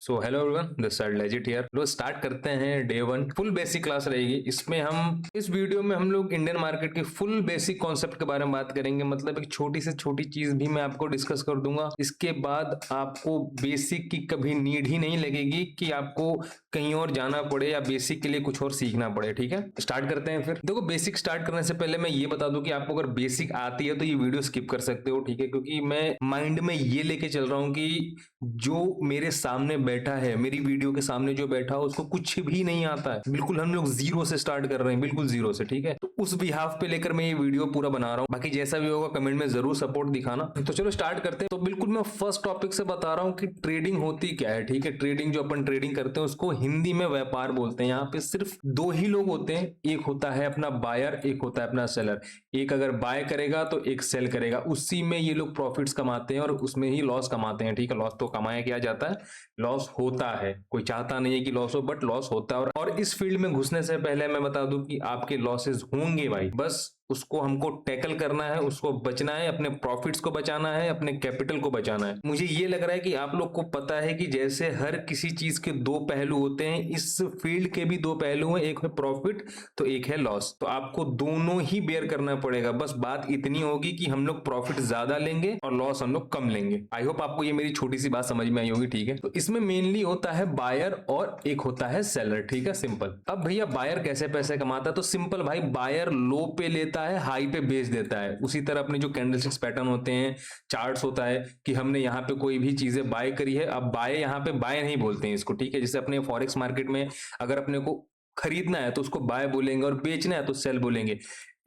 So hello everyone, this side legit here. Low start करते हैं। Day one full basic class रहेगी। इसमें हम इस वीडियो में हम लोग इंडियन मार्केट के फुल बेसिक कॉन्सेप्ट के बारे में बात करेंगे। मतलब एक छोटी से छोटी चीज भी मैं आपको डिस्कस कर दूंगा। इसके बाद आपको बेसिक की कभी नीड ही नहीं लगेगी कि आपको कहीं और जाना पड़े या बेसिक के लिए कुछ और सीखना पड़े। ठीक है, स्टार्ट करते हैं। फिर देखो, बेसिक स्टार्ट करने से पहले मैं ये बता दूं कि आपको अगर बेसिक आती है तो ये वीडियो स्किप कर सकते हो। ठीक है, क्योंकि मैं माइंड में ये लेके चल रहा हूं कि जो मेरे सामने बैठा है, मेरी वीडियो के सामने जो बैठा हो, उसको कुछ भी नहीं आता है। बिल्कुल हम लोग जीरो से स्टार्ट कर रहे हैं, बिल्कुल जीरो से। ठीक है, तो उस बिहाफ पे लेकर मैं ये वीडियो पूरा बना रहा हूँ। बाकी जैसा भी होगा कमेंट में जरूर सपोर्ट दिखाना। तो चलो स्टार्ट करते हैं। तो बिल्कुल मैं फर्स्ट टॉपिक से बता रहा हूँ कि ट्रेडिंग होती क्या है। ठीक है, ट्रेडिंग जो अपन ट्रेडिंग करते हैं उसको हिंदी में व्यापार बोलते हैं। यहाँ पे सिर्फ दो ही लोग होते हैं, एक होता है अपना बायर, एक होता है अपना सेलर। एक अगर बाय करेगा तो एक सेल करेगा, उसी में ये लोग प्रॉफिट्स कमाते हैं और उसमें ही लॉस कमाते हैं। ठीक है, लॉस तो कमाया किया जाता है, लॉस होता है। कोई चाहता नहीं है कि लॉस हो, बट लॉस होता है। और इस फील्ड में घुसने से पहले मैं बता दूं कि आपके लॉसेस होंगे भाई, बस उसको हमको टैकल करना है, उसको बचना है, अपने प्रॉफिट्स को बचाना है, अपने कैपिटल को बचाना है। मुझे ये लग रहा है कि आप लोग को पता है कि जैसे हर किसी चीज के दो पहलू होते हैं, इस फील्ड के भी दो पहलू हैं। एक है प्रॉफिट तो एक है लॉस। तो आपको दोनों ही बेयर करना पड़ेगा। बस बात इतनी होगी कि हम लोग प्रॉफिट ज्यादा लेंगे और लॉस हम लोग कम लेंगे। आई होप आपको ये मेरी छोटी सी बात समझ में आई होगी। ठीक है, तो इसमें मेनली होता है बायर और एक होता है सेलर। ठीक है, सिंपल। अब भैया बायर कैसे पैसे कमाता है? तो सिंपल भाई, बायर लो पे लेता है, हाई पे बेच देता है। उसी तरह अपने जो कैंडलस्टिक्स पैटर्न होते हैं, चार्ट्स होता है कि हमने यहाँ पे कोई भी चीजें बाय करी है। अब बाय यहाँ पे बाय नहीं बोलते हैं इसको। ठीक है, जैसे अपने फॉरेक्स मार्केट में अगर अपने को खरीदना है तो उसको बाय बोलेंगे और बेचना है तो सेल बोलेंगे।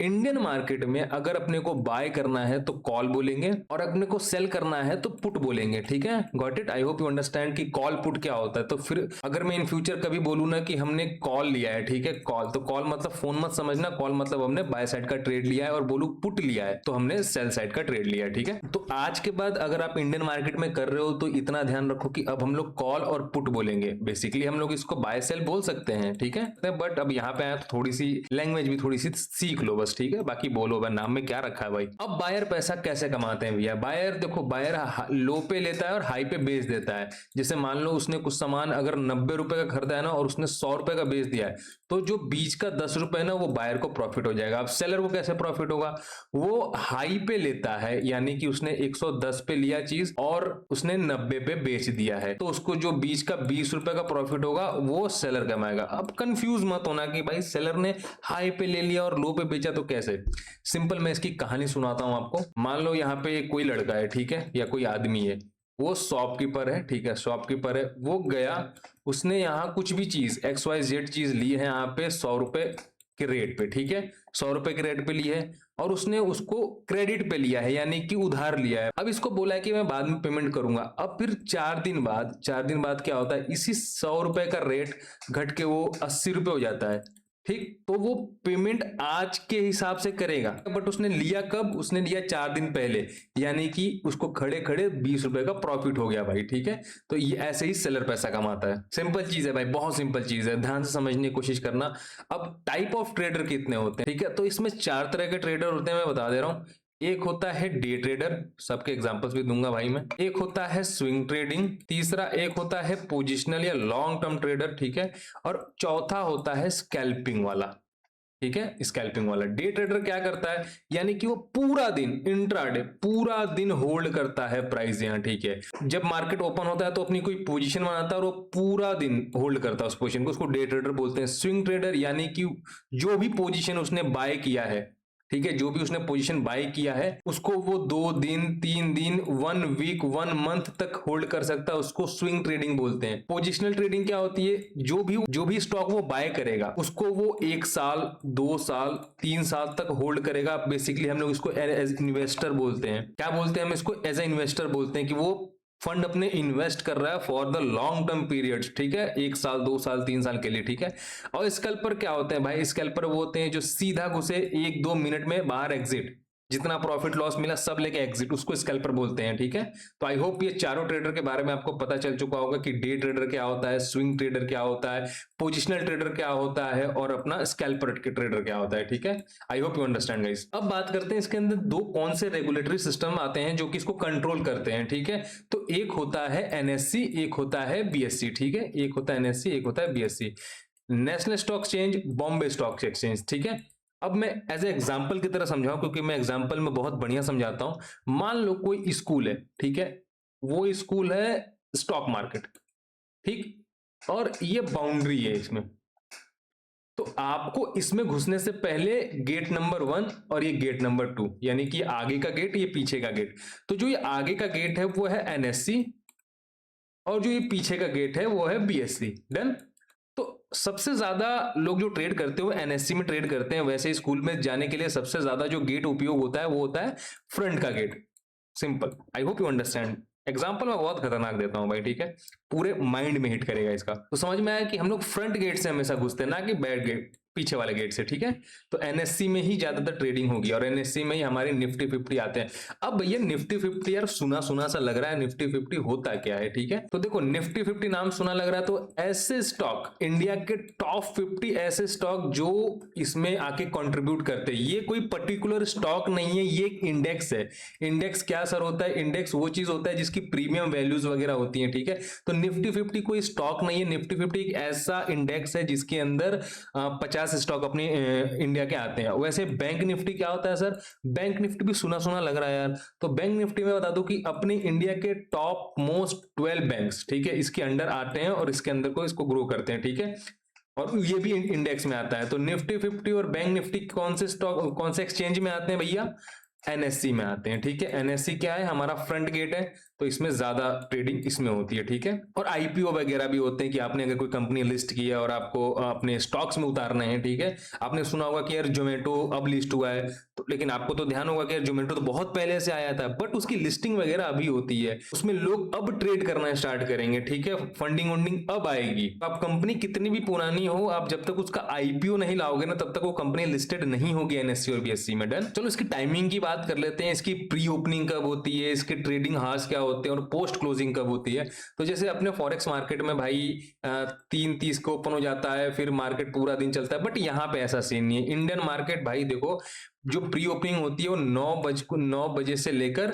इंडियन मार्केट में अगर अपने को बाय करना है तो कॉल बोलेंगे और अपने को सेल करना है तो पुट बोलेंगे। ठीक है, got it? I hope you understand कि कॉल पुट क्या होता है। तो फिर अगर मैं इन फ्यूचर कभी बोलूँ ना कि हमने कॉल लिया है, ठीक है, कॉल, तो कॉल मतलब फोन मत समझना, कॉल मतलब हमने बाय साइड का ट्रेड लिया है, और बोलू पुट लिया है तो हमने सेल साइड का ट्रेड लिया है। ठीक है, तो आज के बाद अगर आप इंडियन मार्केट में कर रहे हो तो इतना ध्यान रखो कि अब हम लोग कॉल और पुट बोलेंगे। बेसिकली हम लोग इसको बाय सेल बोल सकते हैं। ठीक है, बट अब यहाँ पे आया तो थोड़ी सी लैंग्वेज भी थोड़ी सी सीख लो बस। ठीक है, बाकी बोलो भाई, नाम में क्या रखा है भाई। अब बायर पैसा कैसे कमाते हैं भैया? बायर देखो, बायर लो पे लेता है और हाई पे बेच देता है। जैसे मान लो उसने कुछ सामान अगर 90 रुपए का खरीदा है ना और उसने 100 रुपए का बेच दिया है, तो जो बीच का 10 रुपए ना वो बायर को प्रॉफिट हो जाएगा। अब सेलर को कैसे प्रॉफिट होगा? वो हाई पे लेता है, यानी कि उसने 110 पे लिया चीज और उसने 90 पे बेच दिया है, तो उसको जो बीच का 20 रुपए का प्रॉफिट होगा वो सेलर कमाएगा। अब कंफ्यूज मत होना कि भाई सेलर ने हाई पे ले लिया और लो पे बेचा तो कैसे। सिंपल, मैं इसकी कहानी सुनाता हूं आपको। मान लो यहाँ पे कोई लड़का है, ठीक है, या कोई आदमी है, वो शॉपकीपर है। ठीक है, शॉपकीपर है, वो गया, उसने यहाँ कुछ भी चीज XYZ चीज ली है यहाँ पे 100 रुपए के रेट पे। ठीक है, 100 रुपए के रेट पे ली है और उसने उसको क्रेडिट पे लिया है, यानी कि उधार लिया है। अब इसको बोला है कि मैं बाद में पेमेंट करूंगा। अब फिर 4 दिन बाद क्या होता है, इसी 100 रुपए का रेट घट के वो 80 रुपए हो जाता है। ठीक, तो वो पेमेंट आज के हिसाब से करेगा, बट उसने लिया कब? उसने लिया 4 दिन पहले, यानी कि उसको खड़े खड़े 20 रुपए का प्रॉफिट हो गया भाई। ठीक है, तो ये ऐसे ही सेलर पैसा कमाता है। सिंपल चीज है भाई, बहुत सिंपल चीज है, ध्यान से समझने की कोशिश करना। अब टाइप ऑफ ट्रेडर कितने होते हैं? ठीक है, तो इसमें 4 तरह के ट्रेडर होते हैं, मैं बता दे रहा हूं। एक होता है डे ट्रेडर, सबके एग्जांपल्स भी दूंगा भाई मैं। एक होता है स्विंग ट्रेडिंग, तीसरा एक होता है पोजिशनल या लॉन्ग टर्म ट्रेडर। ठीक है, और चौथा होता है स्कैल्पिंग वाला। ठीक है, स्कैल्पिंग वाला। डे ट्रेडर क्या करता है, यानी कि वो पूरा दिन इंट्राडे पूरा दिन होल्ड करता है प्राइस यहाँ। ठीक है, जब मार्केट ओपन होता है तो अपनी कोई पोजीशन बनाता है और वो पूरा दिन होल्ड करता है उस पोजीशन को, उसको डे ट्रेडर बोलते हैं। स्विंग ट्रेडर यानी कि जो भी पोजीशन उसने बाय किया है, ठीक है, जो भी उसने पोजीशन बाय किया है उसको वो 2 दिन, 3 दिन, 1 वीक, 1 मंथ तक होल्ड कर सकता है, उसको स्विंग ट्रेडिंग बोलते हैं। पोजिशनल ट्रेडिंग क्या होती है, जो भी स्टॉक वो बाय करेगा उसको वो 1 साल, 2 साल, 3 साल तक होल्ड करेगा। बेसिकली हम लोग इसको एज इन्वेस्टर बोलते हैं। क्या बोलते हैं हम इसको? एज ए इन्वेस्टर बोलते हैं कि वो फंड अपने इन्वेस्ट कर रहा है for the long term periods. ठीक है, 1 साल, 2 साल, 3 साल के लिए। ठीक है, और स्कैल्पर क्या होते हैं भाई? स्कैल्पर वो होते हैं जो सीधा घुसे 1-2 मिनट में बाहर एग्जिट। जितना प्रॉफिट लॉस मिला सब लेके एग्जिट, उसको स्कैल्पर बोलते हैं, ठीक है। तो आई होप ये चारों ट्रेडर के बारे में आपको पता चल चुका होगा कि डे ट्रेडर क्या होता है, स्विंग ट्रेडर क्या होता है, पोजिशनल ट्रेडर क्या होता है और अपना स्कैल्पर के ट्रेडर क्या होता है, ठीक है। आई होप यू अंडरस्टैंड गाइस। अब बात करते हैं इसके अंदर दो कौन से रेगुलेटरी सिस्टम आते हैं जो कि इसको कंट्रोल करते हैं, ठीक है। तो एक होता है एनएससी, एक होता है बीएससी, ठीक है। एक होता है एनएससी, एक होता है BSc, national stock exchange, Bombay stock exchange, ठीक है। अब मैं एज ए एग्जाम्पल की तरह समझाऊं, क्योंकि मैं एग्जाम्पल में बहुत बढ़िया समझाता हूं। मान लो कोई स्कूल है, ठीक है, वो स्कूल है स्टॉक मार्केट, ठीक, और ये बाउंड्री है इसमें। तो आपको इसमें घुसने से पहले गेट नंबर 1 और ये गेट नंबर 2, यानी कि आगे का गेट, ये पीछे का गेट। तो जो ये आगे का गेट है वो है एनएससी और जो ये पीछे का गेट है वो है बीएससी। डन। तो सबसे ज्यादा लोग जो ट्रेड करते हो एनएससी में ट्रेड करते हैं। वैसे स्कूल में जाने के लिए सबसे ज्यादा जो गेट उपयोग होता है वो होता है फ्रंट का gate. Simple. I hope you understand. Example मैं बहुत खतरनाक देता हूं भाई, ठीक है, पूरे माइंड में हिट करेगा इसका। तो समझ में आया कि हम लोग फ्रंट गेट से हमेशा घुसते हैं, ना कि बैक गेट, पीछे वाले गेट से, ठीक है। तो एनएससी में ही ज्यादातर ट्रेडिंग होगी और एनएससी में ही हमारे निफ्टी 50 आते हैं। अब भैया निफ्टी 50 यार सुना सुना सा लग रहा है, निफ्टी 50 होता क्या है, ठीक है। तो देखो निफ्टी 50 नाम सुना लग रहा है, तो ऐसे स्टॉक, इंडिया के टॉप 50 ऐसे स्टॉक जो इसमें आके कंट्रीब्यूट करते हैं। ये कोई पर्टिकुलर स्टॉक नहीं है, ये एक इंडेक्स है। इंडेक्स क्या सर होता है? इंडेक्स वो चीज होता है जिसकी प्रीमियम वैल्यूज वगैरह होती है, ठीक है। तो निफ्टी 50 कोई स्टॉक नहीं है, निफ्टी 50 एक ऐसा इंडेक्स है जिसके अंदर 50 स्टॉक अपने इंडिया के आते हैं। वैसे बैंक निफ्टी क्या होता है सर? बैंक निफ्टी भी सुना सुना लग रहा है यार। तो बैंक निफ्टी में बता दूं कि अपने इंडिया के टॉप मोस्ट 12 बैंक्स, ठीक है, इसके अंडर आते हैं और इसके अंदर को इसको ग्रो करते हैं, ठीक है। और ये भी इंडेक्स में आता है। तो निफ्टी 50 और बैंक निफ्टी कौन से स्टॉक, कौन से एक्सचेंज में आते हैं भैया? एनएससी में आते हैं, ठीक है। एनएससी क्या है? हमारा फ्रंट गेट है, तो इसमें ज्यादा ट्रेडिंग इसमें होती है, ठीक है। और आईपीओ वगैरह भी होते हैं कि आपने अगर कोई कंपनी लिस्ट की है और आपको अपने स्टॉक्स में उतारना है, ठीक है। आपने सुना होगा कि यार जोमेटो अब लिस्ट हुआ है, तो लेकिन आपको तो ध्यान होगा कि यार जोमेटो तो बहुत पहले से आया था, बट उसकी लिस्टिंग वगैरह अभी होती है, उसमें लोग अब ट्रेड करना स्टार्ट करेंगे, ठीक है। फंडिंग वंडिंग अब आएगी। आप कंपनी कितनी भी पुरानी हो, आप जब तक उसका आईपीओ नहीं लाओगे ना, तब तक वो कंपनी लिस्टेड नहीं होगी एनएससी और बीएससी में। डन। चलो इसकी टाइमिंग की बात कर लेते हैं। इसकी प्री ओपनिंग कब होती है, इसके ट्रेडिंग हार्स क्या होते हैं और पोस्ट क्लोजिंग कब होती है। तो जैसे अपने फॉरेक्स मार्केट में भाई 3:30 को ओपन हो जाता है, फिर मार्केट पूरा दिन चलता है, बट यहाँ पे ऐसा सीन नहीं है। इंडियन मार्केट भाई देखो, जो प्री ओपनिंग होती है वो 9 बजे से लेकर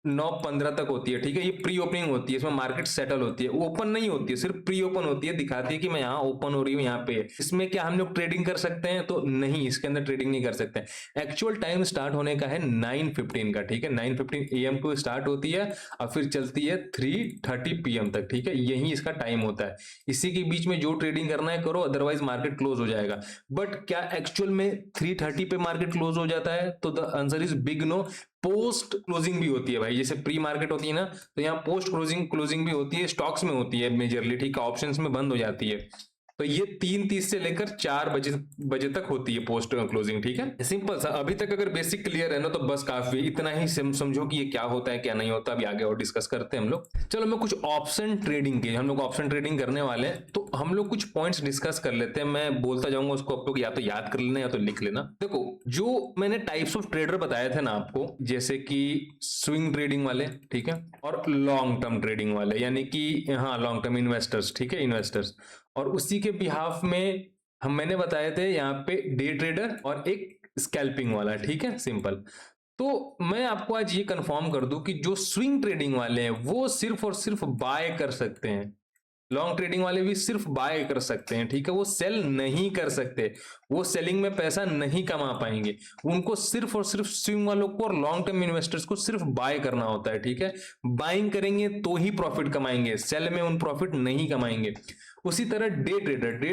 9:15 तक होती है, ठीक है। ये प्री ओपनिंग होती है, इसमें मार्केट सेटल होती है, ओपन नहीं होती है, सिर्फ प्री ओपन होती है, दिखाती है कि मैं यहाँ ओपन हो रही हूँ यहाँ पे। इसमें क्या हम लोग ट्रेडिंग कर सकते हैं? तो नहीं, इसके अंदर ट्रेडिंग नहीं कर सकते। एक्चुअल टाइम स्टार्ट होने का है 9:15 का, ठीक है। 9:15 AM को स्टार्ट होती है और फिर चलती है 3:30 PM तक, ठीक है। यही इसका टाइम होता है। इसी के बीच में जो ट्रेडिंग करना है करो, अदरवाइज मार्केट क्लोज हो जाएगा। बट क्या एक्चुअल में 3:30 पे मार्केट क्लोज हो जाता है? तो the answer is big no. Post closing भी होती है भाई, जैसे प्री मार्केट होती है ना, तो यहाँ पोस्ट क्लोजिंग भी होती है, स्टॉक्स में होती है मेजरली, ठीक है। ऑप्शंस में बंद हो जाती है। तो ये 3:30 से लेकर 4 बजे तक होती है पोस्ट क्लोजिंग, ठीक है। सिंपल सा। अभी तक अगर बेसिक क्लियर है ना तो बस काफी, इतना ही समझो कि ये क्या होता है क्या नहीं होता। अभी आगे और डिस्कस करते हैं हम लोग। चलो मैं कुछ ऑप्शन ट्रेडिंग के, हम लोग ऑप्शन ट्रेडिंग करने वाले हैं, तो हम लोग कुछ पॉइंट्स डिस्कस कर लेते हैं। मैं बोलता जाऊंगा, उसको आप लोग या तो याद कर लेना या तो लिख लेना। देखो जो मैंने टाइप्स ऑफ ट्रेडर बताए थे ना आपको, जैसे कि स्विंग ट्रेडिंग वाले, ठीक है, और लॉन्ग टर्म ट्रेडिंग वाले, यानी कि हाँ लॉन्ग टर्म इन्वेस्टर्स, ठीक है, इन्वेस्टर्स। और उसी के बिहाफ में मैंने बताए थे यहाँ पे डे ट्रेडर और एक स्कैल्पिंग वाला, ठीक है, सिंपल। तो मैं आपको आज ये कंफर्म कर दूं कि जो स्विंग ट्रेडिंग वाले हैं वो सिर्फ और सिर्फ बाय कर सकते हैं। लॉन्ग ट्रेडिंग वाले भी सिर्फ बाय कर सकते हैं, ठीक है, वो सेल नहीं कर सकते। वो सेलिंग में पैसा नहीं कमा पाएंगे। उनको सिर्फ और सिर्फ स्विंग वालों को और लॉन्ग टर्म इन्वेस्टर्स को सिर्फ बाय करना होता है, ठीक है। बाइंग करेंगे तो ही प्रॉफिट कमाएंगे, सेल में उन प्रॉफिट नहीं कमाएंगे। उसी तरह डे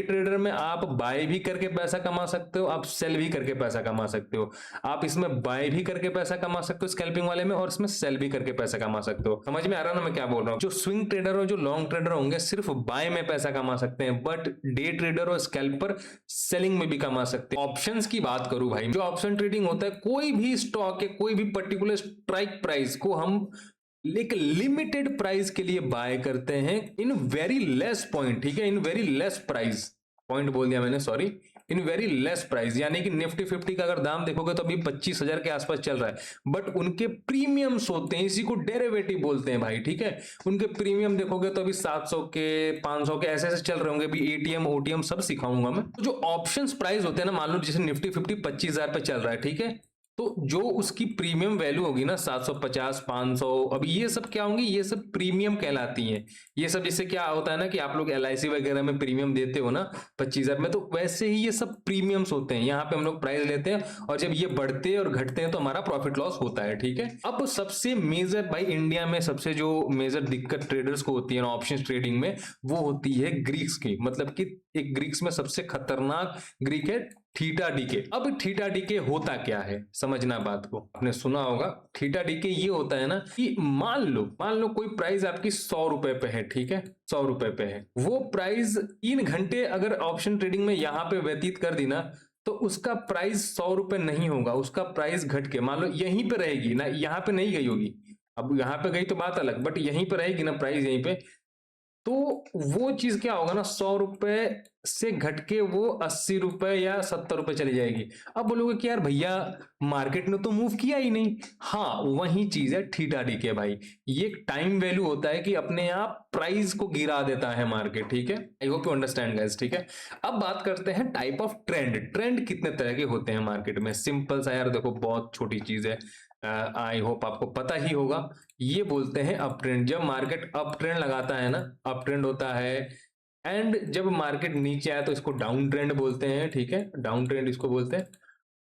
ट्रेडर में आप बाय भी करके पैसा कमा सकते हो, आप सेल भी करके पैसा कमा सकते हो। आप इसमें बाय भी करके पैसा कमा सकते हो स्कैल्पिंग वाले में, और इसमें सेल भी करके पैसा कमा सकते हो। समझ में आ रहा ना मैं क्या बोल रहा हूँ? जो स्विंग ट्रेडर और जो लॉन्ग ट्रेडर होंगे सिर्फ बाय में पैसा कमा सकते हैं, बट डे ट्रेडर और स्कैल्पर सेलिंग में भी कमा सकते हैं। ऑप्शंस की बात करूं भाई, जो ऑप्शन ट्रेडिंग होता है, कोई भी स्टॉक है, कोई भी पर्टिकुलर स्ट्राइक प्राइस को हम एक लिमिटेड प्राइस के लिए बाय करते हैं इन वेरी लेस पॉइंट, ठीक है, in very less price. Point बोल दिया मैंने, sorry, in very less price, यानी कि निफ्टी 50 का अगर दाम देखोगे तो अभी 25,000 के आसपास चल रहा है, बट उनके प्रीमियम्स होते हैं, इसी को डेरिवेटिव बोलते हैं भाई, ठीक है। उनके प्रीमियम देखोगे तो अभी 700 के 500 के ऐसे ऐसे चल रहे होंगे, अभी एटीएम ओटीएम सब सिखाऊंगा मैं। तो जो ऑप्शंस प्राइस होते हैं ना, मान लो जैसे निफ्टी 50 25,000 पे चल रहा है, ठीक है, तो जो उसकी प्रीमियम वैल्यू होगी ना 750 500, अब ये सब क्या होंगी, ये सब प्रीमियम कहलाती हैं। ये सब जैसे क्या होता है ना कि आप लोग LIC वगैरह में प्रीमियम देते हो ना 25,000 में, तो वैसे ही ये सब प्रीमियम्स होते हैं। यहाँ पे हम लोग प्राइस लेते हैं और जब ये बढ़ते हैं और घटते हैं तो हमारा प्रॉफिट लॉस होता है, ठीक है। अब सबसे मेजर भाई इंडिया में सबसे जो मेजर दिक्कत ट्रेडर्स को होती है ना ऑप्शन ट्रेडिंग में, वो होती है ग्रीक्स की। मतलब कि एक ग्रीक्स में सबसे खतरनाक ग्रीक है थीटा डीके। अब थीटा डीके होता क्या है, समझना बात को, आपने सुना होगा। थीटा डीके ये होता है ना कि मान लो कोई प्राइस आपकी 100 रुपए पे है, ठीक है, 100 रुपए पे है, वो प्राइस 3 घंटे अगर ऑप्शन ट्रेडिंग में यहां पे व्यतीत कर दी ना, तो उसका प्राइस 100 रुपए नहीं होगा, उसका प्राइस घट के मान लो यहीं पे रहेगी ना, यहां पे नहीं गई होगी। अब यहां पे गई तो बात अलग, बट यहीं पे रहेगी ना प्राइस यहीं पे, तो वो चीज क्या होगा ना, 100 रुपए से घट के वो 80 रुपए या 70 रुपए चली जाएगी। अब बोलोगे कि यार भैया मार्केट ने तो मूव किया ही नहीं। हाँ, वही चीज है थीटा डीके भाई, ये एक टाइम वैल्यू होता है कि अपने आप प्राइस को गिरा देता है मार्केट, ठीक है। आई होप यू अंडरस्टैंड गाइस, ठीक है। अब बात करते हैं टाइप ऑफ ट्रेंड। ट्रेंड कितने तरह के होते हैं मार्केट में, सिंपल सा यार देखो, बहुत छोटी चीज है, आई होप आपको पता ही होगा। ये बोलते हैं अप ट्रेंड। जब मार्केट अप ट्रेंड लगाता है ना, अप ट्रेंड होता है, एंड जब मार्केट नीचे आया तो इसको डाउन ट्रेंड बोलते हैं, ठीक है, डाउन ट्रेंड इसको बोलते हैं।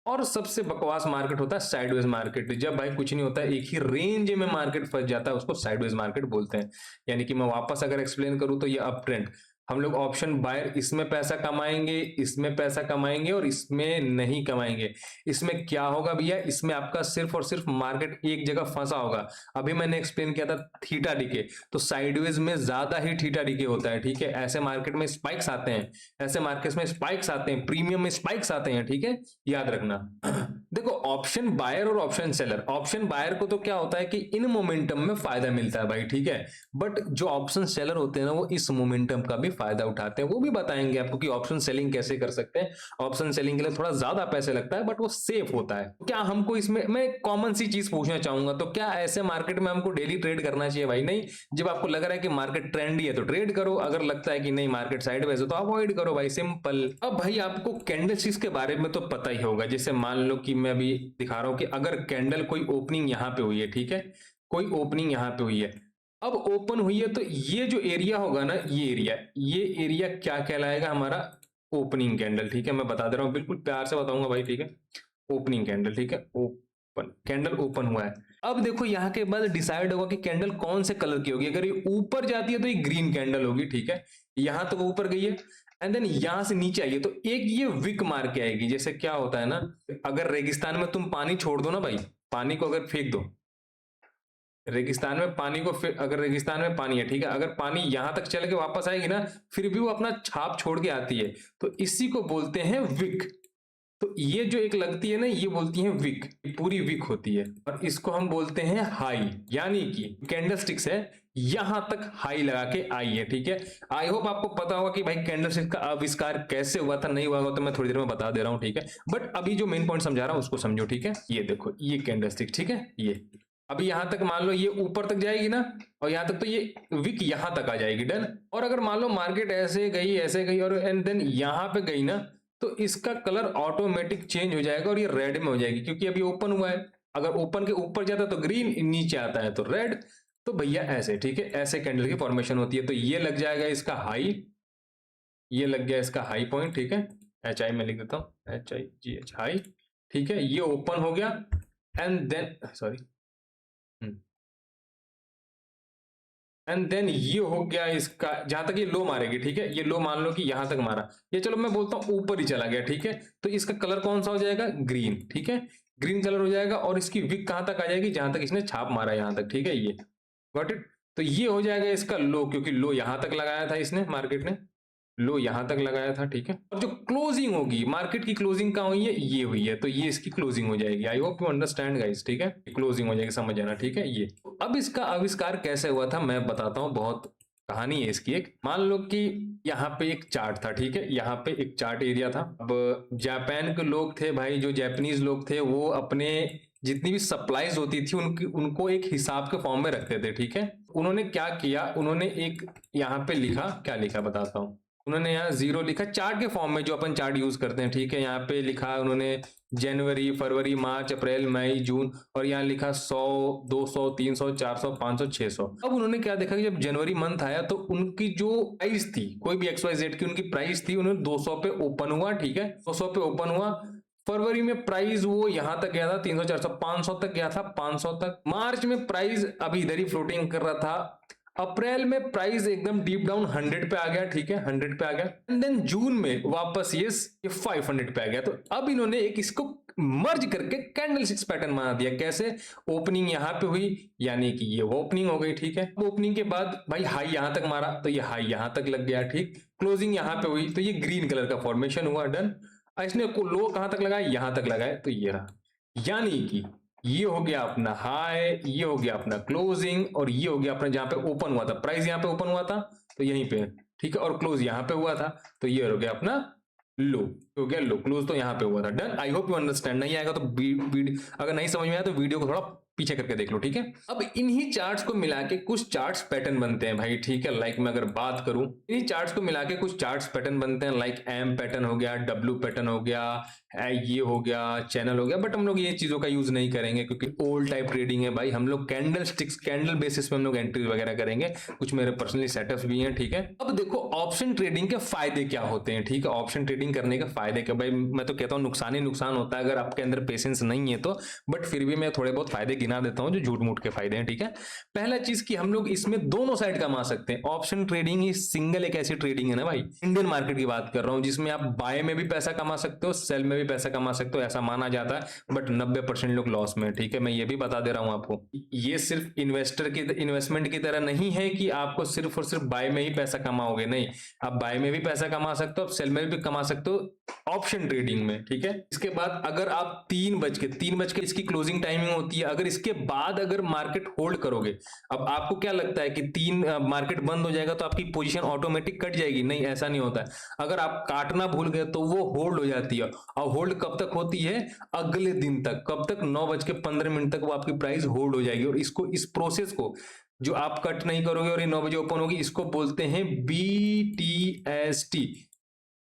और सबसे बकवास मार्केट होता है साइडवेज मार्केट, जब भाई कुछ नहीं होता है, एक ही रेंज में मार्केट फंस जाता है, उसको साइडवेज मार्केट बोलते हैं। यानी कि मैं वापस अगर एक्सप्लेन करूं तो ये अप ट्रेंड, हम लोग ऑप्शन बायर इसमें पैसा कमाएंगे, इसमें पैसा कमाएंगे और इसमें नहीं कमाएंगे। इसमें क्या होगा भैया, इसमें आपका सिर्फ और सिर्फ मार्केट एक जगह फंसा होगा। अभी मैंने एक्सप्लेन किया था थीटा डीके, तो साइडवेज में ज्यादा ही थीटा डीके होता है, ठीक है। ऐसे मार्केट में स्पाइक्स आते हैं, ऐसे मार्केट में स्पाइक्स आते हैं, प्रीमियम में स्पाइक्स आते हैं, ठीक है, याद रखना। देखो ऑप्शन बायर और ऑप्शन सेलर, ऑप्शन बायर को तो क्या होता है कि इन मोमेंटम में फायदा मिलता है भाई, ठीक है, बट जो ऑप्शन सेलर होते हैं ना, वो इस मोमेंटम का भी फायदा उठाते हैं। वो भी बताएंगे आपको कि ऑप्शन सेलिंग कैसे कर सकते हैं। ऑप्शन सेलिंग के लिए थोड़ा ज्यादा पैसे लगता है, बट वो सेफ होता है। क्या हमको इसमें, मैं कॉमन सी चीज पूछना चाहूंगा, तो क्या ऐसे मार्केट में हमको डेली ट्रेड करना चाहिए भाई? नहीं। जब आपको लग रहा है कि मार्केट ट्रेंडी है तो ट्रेड करो, अगर लगता है कि नहीं मार्केट साइडवेज है तो अवॉइड करो भाई, सिंपल। अब भाई आपको कैंडलस्टिक्स के बारे में तो पता ही होगा। जैसे मान लो कि मैं अभी दिखा रहा हूं कि अगर कैंडल कोई ओपनिंग यहां पे हुई है, ठीक है, कोई ओपनिंग यहां पे हुई है, अब ओपन हुई है, तो ये जो एरिया होगा ना, ये एरिया क्या कहलाएगा, हमारा ओपनिंग कैंडल, ठीक है। मैं बता दे रहा हूँ, बिल्कुल प्यार से बताऊंगा भाई, ठीक है, ओपनिंग कैंडल, ठीक है, ओपन कैंडल ओपन हुआ है। अब देखो यहाँ के बाद डिसाइड होगा कि कैंडल कौन से कलर की होगी। अगर ये ऊपर जाती है तो ये ग्रीन कैंडल होगी, ठीक है, यहां तक ऊपर गई है, एंड देन यहां से नीचे आइए तो एक ये विक मार के आएगी। जैसे क्या होता है ना, अगर रेगिस्तान में तुम पानी छोड़ दो ना भाई, पानी को अगर फेंक दो रेगिस्तान में, पानी को अगर रेगिस्तान में पानी है, ठीक है, अगर पानी यहां तक चल के वापस आएगी ना, फिर भी वो अपना छाप छोड़ के आती है, तो इसी को बोलते हैं विक। तो ये जो एक लगती है ना, ये बोलती है विक, पूरी विक होती है, और इसको हम बोलते हैं हाई। यानी कि कैंडलस्टिक्स है, यहां तक हाई लगा के आई है, ठीक है। आई होप आपको पता होगा कि भाई कैंडलस्टिक का आविष्कार कैसे हुआ था, नहीं हुआ होगा तो मैं थोड़ी देर में बता दे रहा हूं, ठीक है, बट अभी जो मेन पॉइंट समझा रहा हूं उसको समझो, ठीक है। ये देखो ये कैंडलस्टिक, ठीक है, ये अभी यहां तक मान लो ये ऊपर तक जाएगी ना, और यहां तक तो ये विक यहां तक आ जाएगी, डन। और अगर मान लो मार्केट ऐसे गई और एंड देन यहां पे गई ना, तो इसका कलर ऑटोमेटिक चेंज हो जाएगा और ये रेड में हो जाएगी, क्योंकि अभी ओपन हुआ है। अगर ओपन के ऊपर जाता है तो ग्रीन, नीचे आता है तो रेड। तो भैया ऐसे, ठीक है, ऐसे कैंडल की फॉर्मेशन होती है। तो ये लग जाएगा इसका हाई, ये लग गया इसका हाई पॉइंट, ठीक है, एच आई में लिख देता हूं, HIGH हाई, ठीक है। ये ओपन हो गया, and then sorry and then ये हो गया इसका, जहां तक ये लो मारेगी, ठीक है, ये लो मान लो कि यहां तक मारा, ये चलो मैं बोलता हूं ऊपर ही चला गया, ठीक है, तो इसका कलर कौन सा हो जाएगा, ग्रीन, ठीक है, ग्रीन कलर हो जाएगा। और इसकी विक कहां तक आ जाएगी, जहां तक इसने छाप मारा यहां तक, ठीक है, ये गॉट इट। तो ये हो जाएगा इसका लो, क्योंकि लो यहां तक लगाया था इसने, मार्केट ने लो यहां तक लगाया था, ठीक है। और जो क्लोजिंग होगी, मार्केट की क्लोजिंग कहां हुई है, ये हुई है, तो ये इसकी क्लोजिंग हो जाएगी। आई होप यू अंडरस्टैंड गाइस, ठीक है, क्लोजिंग हो जाएगी, समझ जाना, ठीक है। ये अब इसका आविष्कार कैसे हुआ था मैं बताता हूं, बहुत कहानी है इसकी। एक मान लो कि यहाँ पे एक चार्ट था, ठीक है, यहाँ पे एक चार्ट एरिया था। अब जापान के लोग थे भाई, जो जापानीज लोग थे, वो अपने जितनी भी सप्लाईज होती थी उनको एक हिसाब के फॉर्म में रखते थे, ठीक है। उन्होंने क्या किया, उन्होंने एक यहाँ पे लिखा, क्या लिखा बताता हूँ। उन्होंने यहाँ 0 लिखा चार्ट के फॉर्म में, जो अपन चार्ट यूज करते हैं, ठीक है। यहाँ पे लिखा उन्होंने जनवरी, फरवरी, मार्च, अप्रैल, मई, जून, और यहाँ लिखा 100, 200, 300, 400, 500, 600। अब उन्होंने क्या देखा कि जब जनवरी मंथ आया तो उनकी जो प्राइस थी, कोई भी XYZ की उनकी प्राइस थी, उन्होंने 200 पे ओपन हुआ, ठीक है, 200 पे ओपन हुआ। फरवरी में प्राइस वो यहां तक गया था 300, 400, 500 तक गया था, 500 तक। मार्च में प्राइस अभी इधर ही फ्लोटिंग कर रहा था। अप्रैल में प्राइस एकदम डीप डाउन 100 पे आ गया, ठीक है, 100 पे आ गया। एंड देन जून में वापस ये 500 पे आ गया। तो अब इन्होंने एक इसको मर्ज करके कैंडलस्टिक्स पैटर्न बना दिया। कैसे? ओपनिंग यहां पे हुई, यानी कि ये ओपनिंग हो गई, ठीक है। ओपनिंग के बाद भाई हाई यहां तक मारा तो ये हाई यहां तक लग गया, ठीक। क्लोजिंग यहां पे हुई तो ये ग्रीन कलर का फॉर्मेशन हुआ, डन। इसने लो कहां तक लगाया, यहां तक लगाया, तो ये रहा। यानी कि ये हो गया अपना हाई, ये हो गया अपना क्लोजिंग, और ये हो गया अपना जहां पे ओपन हुआ था, प्राइस यहां पे ओपन हुआ था तो यहीं पे, ठीक है, और क्लोज यहां पे हुआ था तो ये हो गया अपना लो, हो गया लो। क्लोज तो यहां पे हुआ था, done. I hope you understand. नहीं आएगा तो अगर नहीं समझ में आया तो वीडियो को थोड़ा पीछे करके देख लो, ठीक है। अब इन्हीं चार्ट्स को मिला के कुछ चार्ट्स पैटर्न बनते हैं भाई, ठीक है। लाइक मैं अगर बात करूं, इन्हीं चार्ट्स को मिला के कुछ चार्ट्स पैटर्न बनते हैं। लाइक एम पैटर्न हो गया, डब्ल्यू पैटर्न हो गया, ये हो गया, चैनल हो गया। बट हम लोग ये चीजों का यूज नहीं करेंगे क्योंकि ओल्ड टाइप ट्रेडिंग है भाई। हम लोग कैंडल स्टिक्स, कैंडल बेसिस पे हम लोग एंट्री वगैरह करेंगे। कुछ मेरे पर्सनली सेटअप्स भी हैं, ठीक है। अब देखो ऑप्शन ट्रेडिंग के फायदे क्या होते हैं, ठीक है। ऑप्शन ट्रेडिंग करने के फायदे क्या भाई, मैं तो कहता हूँ नुकसान ही नुकसान होता है अगर आपके अंदर पेशेंस नहीं है तो। बट फिर भी मैं थोड़े बहुत फायदे गिना देता हूँ जो झूठ मूठ के फायदे हैं, ठीक है। पहला चीज कि हम लोग इसमें दोनों साइड कमा सकते हैं। ऑप्शन ट्रेडिंग ही सिंगल एक ऐसी ट्रेडिंग है ना भाई, इंडियन मार्केट की बात कर रहा हूं, जिसमें आप बाय में भी पैसा कमा सकते हो, सेल में भी पैसा कमा सकते हो, ऐसा माना जाता है। बट 90% लोग लॉस में, ठीक है। मैं ये भी बता दे रहा हूं आपको, ये सिर्फ इन्वेस्टर की इन्वेस्टमेंट की तरह नहीं है कि आपको सिर्फ और सिर्फ बाय में ही पैसा कमाओगे, नहीं। आप बाय में भी पैसा कमा सकते हो, आप सेल में भी कमा सकते हो ऑप्शन ट्रेडिंग में, ठीक है। इसके बाद अगर आप 3 बज के इसकी क्लोजिंग टाइमिंग होती है, अगर इसके बाद अगर मार्केट होल्ड करोगे, अब आपको क्या लगता है कि 3 मार्केट बंद हो जाएगा तो आपकी पोजीशन ऑटोमेटिक कट जाएगी? नहीं, ऐसा नहीं होता है। अगर आप काटना भूल गए तो वो होल्ड हो जाती है। और होल्ड कब तक होती है? अगले दिन तक। कब तक? 9:15 तक वो आपकी प्राइस होल्ड हो जाएगी। और इसको, इस प्रोसेस को जो आप कट नहीं करोगे और ये 9 बजे ओपन होगी, इसको बोलते हैं BTST,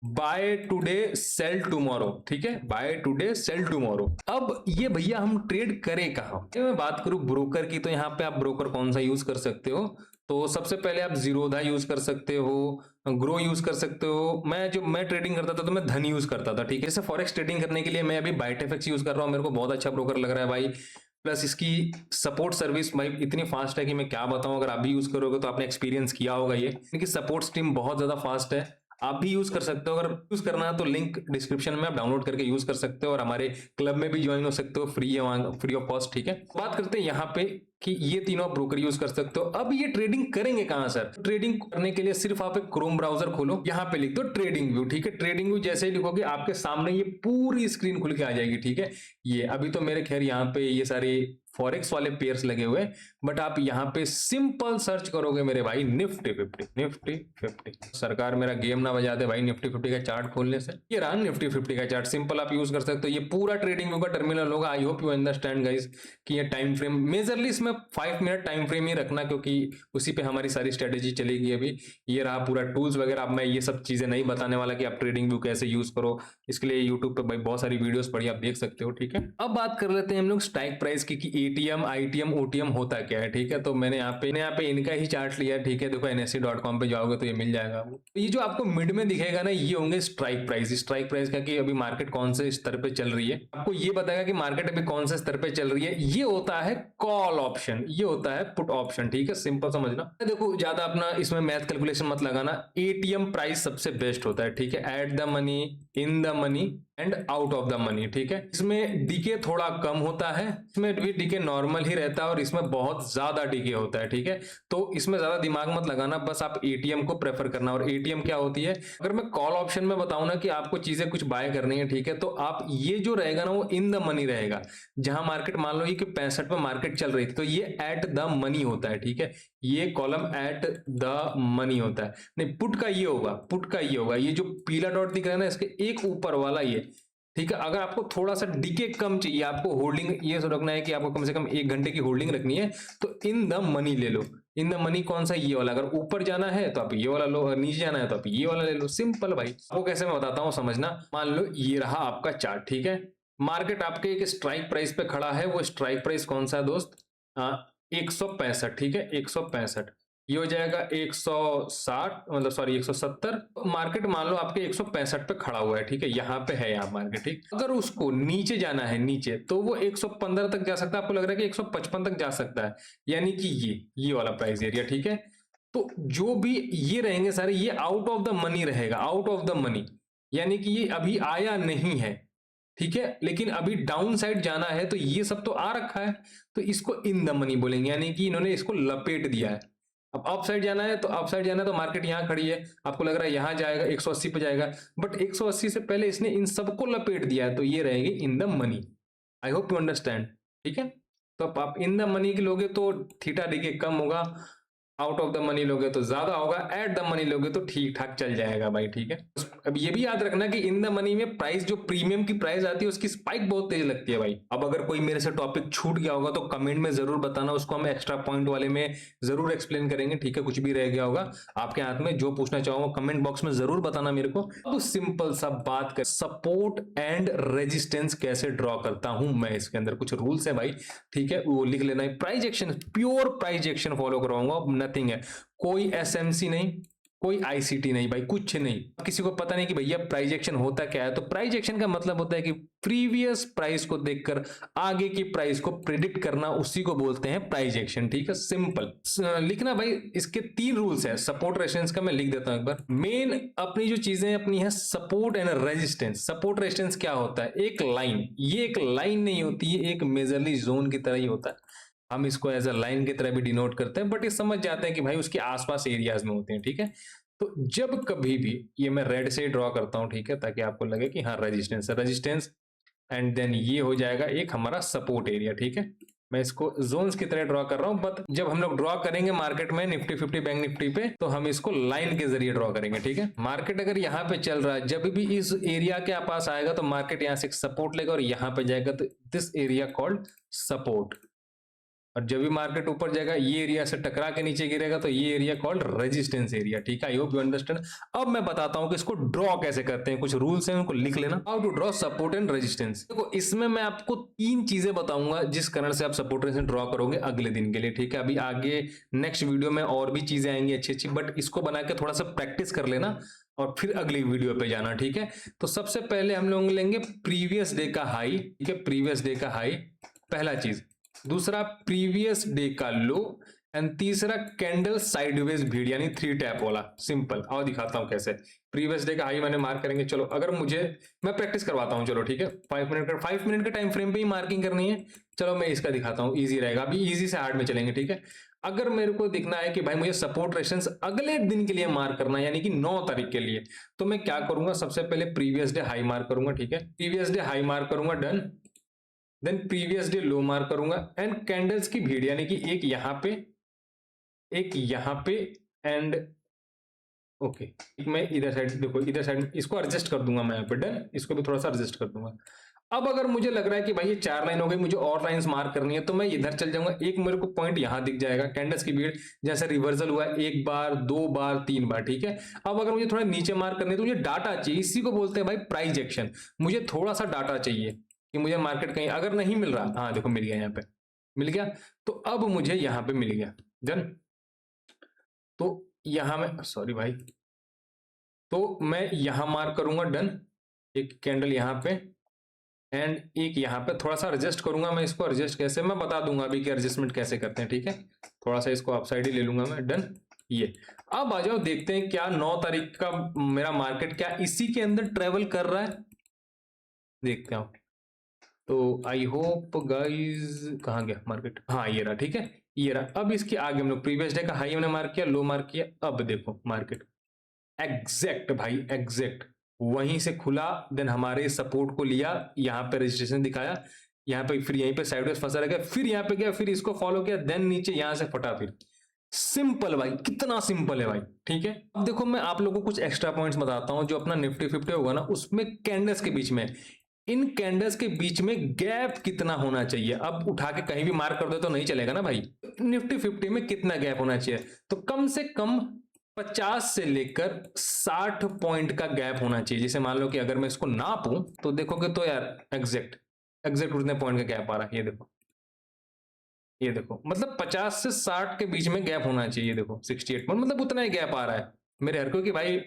buy today sell tomorrow, ठीक है। Buy today sell tomorrow. अब ये भैया हम ट्रेड करें कहां? मैं बात करूं ब्रोकर की, तो यहाँ पे आप ब्रोकर कौन सा यूज कर सकते हो? तो सबसे पहले आप जीरोधा यूज कर सकते हो, ग्रो यूज कर सकते हो। मैं ट्रेडिंग करता था तो मैं धन यूज करता था, ठीक है। जैसे फॉरेक्स ट्रेडिंग करने के लिए मैं अभी बाइटएफएक्स यूज कर रहा हूँ, मेरे को बहुत अच्छा ब्रोकर लग रहा है भाई। प्लस इसकी सपोर्ट सर्विस भाई इतनी फास्ट है कि मैं क्या बताऊं। अगर आप भी यूज करोगे तो आपने एक्सपीरियंस किया होगा ये, इनकी सपोर्ट टीम बहुत ज्यादा फास्ट है। आप भी यूज कर सकते हो। अगर यूज करना है तो लिंक डिस्क्रिप्शन में आप डाउनलोड करके यूज कर सकते हो, और हमारे क्लब में भी ज्वाइन हो सकते हो, फ्री है वहां, फ्री ऑफ कॉस्ट, ठीक है। बात करते हैं यहाँ पे कि ये तीनों ब्रोकर यूज कर सकते हो। अब ये ट्रेडिंग करेंगे कहां सर? ट्रेडिंग करने के लिए सिर्फ आप एक क्रोम ब्राउजर खोलो, यहाँ पे लिख दो ट्रेडिंग व्यू, ठीक है। ट्रेडिंग व्यू जैसे ही लिखोगे आपके सामने ये पूरी स्क्रीन खुल के आ जाएगी, ठीक है। ये अभी तो मेरे खैर यहाँ पे ये सारे फॉरेक्स वाले पेयर्स लगे हुए, बट आप यहाँ पे सिंपल सर्च करोगे मेरे भाई निफ्टी 50, निफ्टी 50। सरकार मेरा गेम ना बजा दे भाई निफ्टी 50 का चार्ट खोलने से। ये रहा निफ्टी 50 का चार्ट, सिंपल आप यूज कर सकते हो। ये पूरा ट्रेडिंग व्यू का टर्मिनल होगा। आई होप यू अंडरस्टैंड गाइस कि ये टाइम फ्रेम मेजरली इसमें 5 मिनट टाइम फ्रेम ही रखना, क्योंकि उसी पे हमारी सारी स्ट्रेटेजी चलेगी। अभी ये रहा पूरा टूल्स वगैरह। अब मैं ये सब चीजें नहीं बताने वाला कि आप ट्रेडिंग व्यू कैसे यूज करो, इसके लिए यूट्यूब पे भाई बहुत सारी वीडियोस पड़ी, आप देख सकते हो, ठीक है। अब बात कर लेते हैं हम लोग स्ट्राइक प्राइस की कि एटीएम, आईटीएम, ओटीएम होता क्या है, ठीक है। तो मैंने यहाँ पे इनका ही चार्ट लिया, ठीक है। देखो NSE.com पे जाओगे तो ये मिल जाएगा। तो ये जो आपको मिड में दिखेगा ना, ये होंगे स्ट्राइक प्राइस। स्ट्राइक प्राइस का कि अभी मार्केट कौन से स्तर पे चल रही है, आपको ये बताएगा कि मार्केट अभी कौन से स्तर पे चल रही है। ये होता है कॉल ऑप्शन, ये होता है पुट ऑप्शन, ठीक है। सिंपल समझना। देखो ज्यादा अपना इसमें मैथ कैलकुलेशन मत लगाना। एटीएम प्राइस सबसे बेस्ट होता है, ठीक है। At the money, in the money and out of the money, ठीक है। इसमें डीके थोड़ा कम होता है, इसमें भी डीके नॉर्मल ही रहता है, और इसमें बहुत ज्यादा डीके होता है, ठीक है। तो इसमें ज्यादा दिमाग मत लगाना, बस आप एटीएम को प्रेफर करना। और एटीएम क्या होती है, अगर मैं कॉल ऑप्शन में बताऊं ना कि आपको चीजें कुछ बाय करनी है, ठीक है, तो आप ये जो रहेगा ना वो इन द मनी रहेगा। जहां मार्केट मान लो कि 65 पे मार्केट चल रही थी तो ये एट द मनी होता है, ठीक है। ये कॉलम एट द मनी होता है, नहीं पुट का ये होगा, पुट का ये होगा, ये जो पीला डॉट दिख रहा है ना इसके एक ऊपर वाला ये, ठीक है। अगर आपको थोड़ा सा डीके कम चाहिए, आपको होल्डिंग ये रखना है कि आपको कम से कम 1 घंटे की होल्डिंग रखनी है, तो इन द मनी ले लो। इन द मनी कौन सा, ये वाला। अगर ऊपर जाना है तो आप ये वाला लो, अगर नीचे जाना है तो आप ये वाला ले लो। सिंपल भाई, आपको कैसे मैं बताता हूँ समझना। मान लो ये रहा आपका चार्ट, ठीक है। मार्केट आपके एक स्ट्राइक प्राइस पे खड़ा है, वो स्ट्राइक प्राइस कौन सा है दोस्त, 165, ठीक है 165। ये हो जाएगा 160, मतलब सॉरी 170। मार्केट मान लो आपके 165 पे खड़ा हुआ है, ठीक है, यहाँ पे है यहाँ मार्केट, ठीक। अगर उसको नीचे जाना है नीचे, तो वो 115 तक जा सकता है, आपको लग रहा है कि 155 तक जा सकता है, यानी कि ये वाला प्राइस एरिया, ठीक है। तो जो भी ये रहेंगे सारे, ये आउट ऑफ द मनी रहेगा, आउट ऑफ द मनी, यानी कि ये अभी आया नहीं है, ठीक है। लेकिन अभी डाउन साइड जाना है, तो ये सब तो आ रखा है, तो इसको इन द मनी बोलेंगे, यानी कि इन्होंने इसको लपेट दिया है। अब अप साइड जाना है, तो अप साइड जाना है तो मार्केट यहां खड़ी है, आपको लग रहा है यहां जाएगा 180 पे जाएगा, बट 180 से पहले इसने इन सबको लपेट दिया है, तो ये रहेंगे in the money. I hope you understand, ठीक है। तो आप इन द मनी की लोगे तो थीटा डीके कम होगा, आउट ऑफ द मनी लोगे तो ज्यादा होगा, एट द मनी लोगे तो ठीक ठाक चल जाएगा भाई, ठीक है। अब ये भी याद रखना कि इन द मनी में प्राइस, जो प्रीमियम की प्राइस आती है उसकी स्पाइक बहुत तेज लगती है भाई। अब अगर कोई मेरे से टॉपिक छूट गया होगा तो कमेंट में जरूर बताना, उसको हम एक्स्ट्रा पॉइंट वाले में जरूर एक्सप्लेन करेंगे, ठीक है। कुछ भी रह गया होगा आपके हाथ में, जो पूछना चाहूंगा कमेंट बॉक्स में जरूर बताना मेरे को। अब सिंपल सा बात कर, सपोर्ट एंड रेजिस्टेंस कैसे ड्रॉ करता हूं मैं, इसके अंदर कुछ रूल्स है भाई, ठीक है, वो लिख लेना है। Price action, pure price action follow कराऊंगा, नथिंग है, कोई एसएमसी नहीं, कोई आईसीटी नहीं भाई, कुछ नहीं। किसी को पता नहीं कि भैया प्राइस एक्शन होता क्या है, तो प्राइस एक्शन का मतलब होता है कि प्रीवियस प्राइस को देखकर आगे की प्राइस को प्रिडिक्ट करना, उसी को बोलते हैं प्राइस एक्शन, ठीक है। सिंपल लिखना भाई, इसके 3 रूल्स है। सपोर्ट रेजिस्टेंस का मैं लिख देता हूं एक बार। मेन अपनी जो चीजें अपनी है, support and resistance. Support resistance क्या होता है, एक लाइन, ये एक लाइन नहीं होती है, एक मेजरली जोन की तरह ही होता है। हम इसको एज अ लाइन की तरह भी डिनोट करते हैं, बट ये समझ जाते हैं कि भाई उसके आसपास एरियाज में होते हैं, ठीक है। तो जब कभी भी, ये मैं रेड से ड्रॉ करता हूं, ठीक है, ताकि आपको लगे कि हाँ रेजिस्टेंस है, रेजिस्टेंस, एंड देन ये हो जाएगा एक हमारा सपोर्ट एरिया, ठीक है। मैं इसको जोन्स की तरह ड्रॉ कर रहा हूं, बट जब हम लोग ड्रॉ करेंगे मार्केट में निफ्टी 50 बैंक निफ्टी पे, तो हम इसको लाइन के जरिए ड्रॉ करेंगे, ठीक है। मार्केट अगर यहाँ पे चल रहा है, जब भी इस एरिया के पास आएगा तो मार्केट यहाँ से सपोर्ट लेगा और यहाँ पे जाएगा, तो दिस एरिया कॉल्ड सपोर्ट। और जब भी मार्केट ऊपर जाएगा, ये एरिया से टकरा के नीचे गिरेगा, तो ये एरिया कॉल्ड रेजिस्टेंस एरिया, ठीक है। आई होप यू अंडरस्टैंड। अब मैं बताता हूं कि इसको ड्रॉ कैसे करते हैं, कुछ रूल्स हैं उनको लिख लेना। How to draw support and resistance. देखो इसमें मैं आपको 3 चीजें बताऊंगा जिस कारण से आप सपोर्ट रेजिस्टेंस ड्रॉ करोगे अगले दिन के लिए, ठीक है। अभी आगे नेक्स्ट वीडियो में और भी चीजें आएंगी अच्छी अच्छी, बट इसको बना के थोड़ा सा प्रैक्टिस कर लेना और फिर अगली वीडियो पे जाना, ठीक है। तो सबसे पहले हम लोग लेंगे प्रीवियस डे का हाई, ठीक है, प्रीवियस डे का हाई पहला चीज। दूसरा प्रीवियस डे का लो, एंड तीसरा कैंडल साइडवेज भीड़, यानी 3 टैप वाला। सिंपल, आओ दिखाता हूं कैसे। प्रीवियस डे का हाई मैंने मार्क करेंगे, चलो अगर मुझे, मैं प्रैक्टिस करवाता हूं, चलो ठीक है। 5 मिनट के टाइम फ्रेम पे ही मार्किंग करनी है। चलो मैं इसका दिखाता हूं, इजी रहेगा, अभी इजी से हार्ड में चलेंगे, ठीक है। अगर मेरे को दिखना है कि भाई मुझे सपोर्ट रेजिस्टेंस अगले दिन के लिए मार्क करना है, यानी कि 9 तारीख के लिए, तो मैं क्या करूंगा, सबसे पहले प्रीवियस डे हाई मार्क करूंगा, ठीक है। प्रीवियस डे हाई मार्क करूंगा, done. Then previous day low mark करूंगा, एंड कैंडल्स की भीड़, यानी कि एक यहां पे, एक यहां पे, एंड ओके, मैं इधर साइड, देखो इधर साइड इसको एडजस्ट कर दूंगा मैं यहाँ पे, डन। इसको भी थोड़ा सा एडजस्ट कर दूंगा। अब अगर मुझे लग रहा है कि भाई ये 4 लाइन हो गई, मुझे और लाइंस मार्क करनी है, तो मैं इधर चल जाऊंगा। एक मेरे को पॉइंट यहां दिख जाएगा, कैंडल्स की भीड़ जैसे रिवर्सल हुआ है, 1 बार 2 बार 3 बार, ठीक है। अब अगर मुझे थोड़ा नीचे मार्क करनी है, तो मुझे डाटा चाहिए, इसी को बोलते हैं भाई प्राइस एक्शन। मुझे थोड़ा सा डाटा चाहिए कि मुझे मार्केट कहीं अगर नहीं मिल रहा, हाँ देखो मिल गया, यहाँ पे मिल गया, तो अब मुझे यहाँ पे मिल गया, डन। तो यहां में, सॉरी भाई, तो मैं यहां मार्क करूंगा, डन। एक कैंडल यहां पे, एंड एक यहाँ पे थोड़ा सा एडजस्ट करूंगा। मैं इसको एडजस्ट कैसे, मैं बता दूंगा अभी कि एडजस्टमेंट कैसे करते हैं, ठीक है। थोड़ा सा इसको अपसाइड ही ले लूंगा मैं, डन। ये अब आ जाओ, देखते हैं क्या 9 तारीख का मेरा मार्केट क्या इसी के अंदर ट्रेवल कर रहा है, देखते हैं। तो आई होप गाइज, कहाँ गया मार्केट, हाँ ये रहा, ठीक है, ये रहा। अब इसके आगे हम लोग प्रीवियस डे का हाई हमने मार्क किया, लो मार्क किया। अब देखो मार्केट एग्जैक्ट भाई, एग्जैक्ट वहीं से खुला, देन हमारे सपोर्ट को लिया, यहाँ पे रजिस्ट्रेशन दिखाया, यहाँ पे फिर यहीं पे साइडवेज फंसा रह गया, फिर यहाँ पे गया, फिर इसको फॉलो किया, देन नीचे यहाँ से फटा, फिर सिंपल भाई, कितना सिंपल है भाई। ठीक है, अब देखो मैं आप लोगों को कुछ एक्स्ट्रा पॉइंट्स बताता हूं। जो अपना निफ्टी 50 होगा ना, उसमें कैंडल्स के बीच में, इन कैंडल्स के बीच में गैप कितना होना चाहिए। अब उठा के कहीं भी मार्क कर दो तो नहीं चलेगा ना भाई। निफ्टी 50 में कितना गैप होना चाहिए, तो कम से कम 50 से लेकर 60 पॉइंट का गैप होना चाहिए। जैसे मान लो कि अगर मैं इसको नापूं तो देखोगे तो यार एग्जैक्ट एग्जैक्ट उतने पॉइंट का गैप आ रहा है। ये देखो, ये देखो, मतलब 50 से 60 के बीच में गैप होना चाहिए। देखो 68 पॉइंट, मतलब उतना ही गैप आ रहा है मेरे हर को कि भाई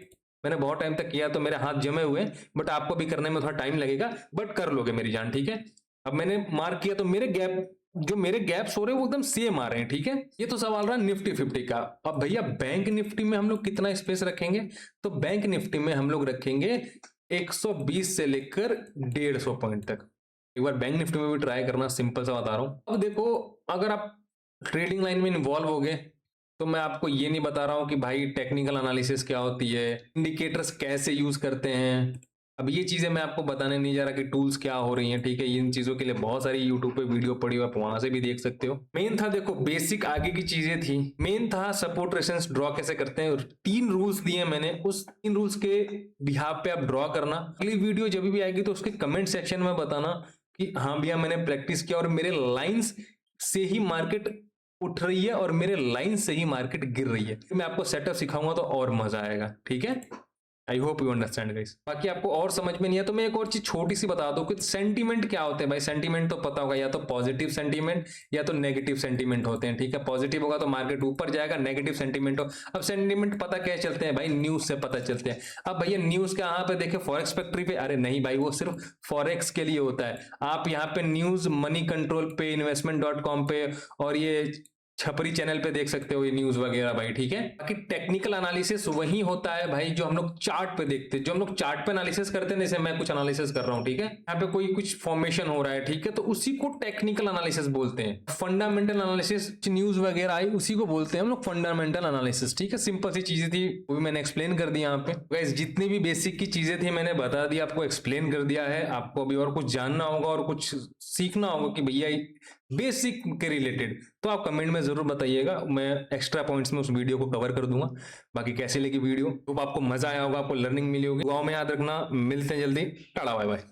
मैंने बहुत टाइम तक किया तो मेरे हाथ जमे हुए हैं, बट आपको भी करने में थोड़ा टाइम लगेगा, बट कर लोगे मेरी जान। ठीक है, अब मैंने मार्क किया तो मेरे गैप, जो मेरे गैप्स हो रहे हैं वो एकदम सेम आ रहे हैं। ठीक है, ये तो सवाल रहा निफ्टी 50 का। अब भैया बैंक निफ्टी में हम लोग कितना स्पेस रखेंगे, तो बैंक निफ्टी में हम लोग रखेंगे 120 से लेकर 150 पॉइंट तक। एक बार बैंक निफ्टी में भी ट्राई करना, सिंपल सा बता रहा हूं। अब देखो, अगर आप ट्रेडिंग लाइन में इन्वॉल्व हो गए तो मैं आपको ये नहीं बता रहा हूं कि भाई टेक्निकल एनालिसिस क्या होती है, इंडिकेटर्स कैसे यूज करते हैं। अब ये चीजें मैं आपको बताने नहीं जा रहा कि टूल्स क्या हो रही हैं। ठीक है, इन चीजों के लिए बहुत सारी यूट्यूब पे वीडियो पड़ी हुई, आप वहां से भी देख सकते हो। मेन था देखो बेसिक आगे की चीजें थी। मेन था सपोर्ट रेजिस्टेंस ड्रॉ कैसे करते हैं। 3 रूल्स दिए मैंने, उस 3 रूल्स के बिहाफ पे आप ड्रॉ करना। अगली वीडियो जब भी आएगी तो उसके कमेंट सेक्शन में बताना कि हाँ भैया मैंने प्रैक्टिस किया और मेरे लाइंस से ही मार्केट उठ रही है और मेरे लाइन से ही मार्केट गिर रही है। मैं आपको सेटअप सिखाऊंगा तो और मजा आएगा। ठीक है, आई होप यू अंडरस्टैंड गाइस। बाकी आपको और समझ में नहीं है तो मैं एक और चीज छोटी सी बता दूं कि सेंटीमेंट क्या होते हैं भाई। सेंटीमेंट तो पता होगा, या तो पॉजिटिव सेंटीमेंट या तो नेगेटिव सेंटीमेंट होते हैं। ठीक है, पॉजिटिव होगा तो मार्केट ऊपर जाएगा, नेगेटिव सेंटीमेंट हो। अब सेंटीमेंट पता कैसे चलते हैं भाई, न्यूज से पता चलते हैं। अब भैया न्यूज का यहाँ पे देखे फॉरेक्स फैक्ट्री पे, अरे नहीं भाई वो सिर्फ फॉरेक्स के लिए होता है। आप यहाँ पे न्यूज मनी कंट्रोल पे, इन्वेस्टमेंट.com पे और ये छपरी चैनल पे देख सकते हो ये न्यूज वगैरह भाई। ठीक है, बाकी टेक्निकल एनालिसिस वही होता है भाई जो हम लोग चार्ट पे देखते हैं। जो हम लोग चार्ट पे एनालिसिस करते हैं, जैसे मैं कुछ एनालिसिस कर रहा हूं, ठीक है, यहाँ पे कोई कुछ फॉर्मेशन हो रहा है, ठीक है, तो उसी को टेक्निकल एनालिसिस बोलते हैं। फंडामेंटल एनालिसिस न्यूज वगैरह आई उसी को बोलते हैं हम लोग फंडामेंटल एनालिसिस। ठीक है, सिंपल सी चीजें थी, वो भी मैंने एक्सप्लेन कर दी यहाँ पे। गाइस जितनी भी बेसिक की चीजें थी मैंने बता दी, आपको एक्सप्लेन कर दिया है। आपको अभी और कुछ जानना होगा और कुछ सीखना होगा कि भैया बेसिक के रिलेटेड, तो आप कमेंट में जरूर बताइएगा। मैं एक्स्ट्रा पॉइंट्स में उस वीडियो को कवर कर दूंगा। बाकी कैसे लगी वीडियो, तो आपको मजा आया होगा, आपको लर्निंग मिली होगी। गाँव में याद रखना, मिलते हैं जल्दी, टाटा बाय बाय।